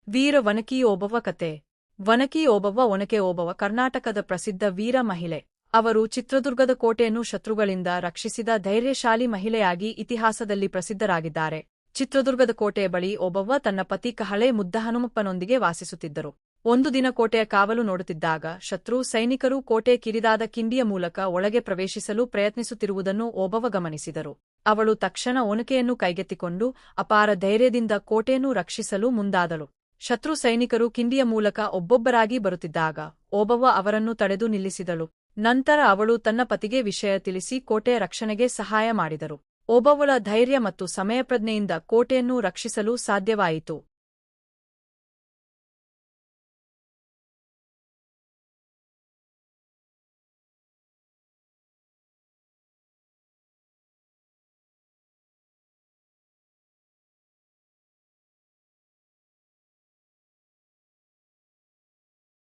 ವೀರ ವನಕಿ ಓಬವ್ವ ಕತೆ. ವನಕಿ ಓಬವ್ವ ಒನಕೆ ಓಬವ್ವ ಕರ್ನಾಟಕದ ಪ್ರಸಿದ್ಧ ವೀರ ಮಹಿಳೆ. ಅವರು ಚಿತ್ರದುರ್ಗದ ಕೋಟೆಯನ್ನು ಶತ್ರುಗಳಿಂದ ರಕ್ಷಿಸಿದ ಧೈರ್ಯಶಾಲಿ ಮಹಿಳೆಯಾಗಿ ಇತಿಹಾಸದಲ್ಲಿ ಪ್ರಸಿದ್ಧರಾಗಿದ್ದಾರೆ. ಚಿತ್ರದುರ್ಗದ ಕೋಟೆಯ ಬಳಿ ಓಬವ್ವ ತನ್ನ ಪತಿ ಕಹಳೆ ಮುದ್ದ ಹನುಮಪ್ಪನೊಂದಿಗೆ ವಾಸಿಸುತ್ತಿದ್ದರು. ಒಂದು ದಿನ ಕೋಟೆಯ ಕಾವಲು ನೋಡುತ್ತಿದ್ದಾಗ ಶತ್ರು ಸೈನಿಕರು ಕೋಟೆ ಕಿರಿದಾದ ಕಿಂಡಿಯ ಮೂಲಕ ಒಳಗೆ ಪ್ರವೇಶಿಸಲು ಪ್ರಯತ್ನಿಸುತ್ತಿರುವುದನ್ನು ಓಬವ್ವ ಗಮನಿಸಿದರು. ಅವಳು ತಕ್ಷಣ ಒನಕೆಯನ್ನು ಕೈಗೆತ್ತಿಕೊಂಡು ಅಪಾರ ಧೈರ್ಯದಿಂದ ಕೋಟೆಯನ್ನು ರಕ್ಷಿಸಲು ಮುಂದಾದಳು. ಶತ್ರು ಸೈನಿಕರು ಕಿಂಡಿಯ ಮೂಲಕ ಒಬ್ಬೊಬ್ಬರಾಗಿ ಬರುತ್ತಿದ್ದಾಗ ಓಬವ್ವ ಅವರನ್ನು ತಡೆದು ನಿಲ್ಲಿಸಿದಳು. ನಂತರ ಅವಳು ತನ್ನ ಪತಿಗೆ ವಿಷಯ ತಿಳಿಸಿ ಕೋಟೆಯ ರಕ್ಷಣೆಗೆ ಸಹಾಯ ಮಾಡಿದರು. ಓಬವ್ವಳ ಧೈರ್ಯ ಮತ್ತು ಸಮಯಪ್ರಜ್ಞೆಯಿಂದ ಕೋಟೆಯನ್ನು ರಕ್ಷಿಸಲು ಸಾಧ್ಯವಾಯಿತು.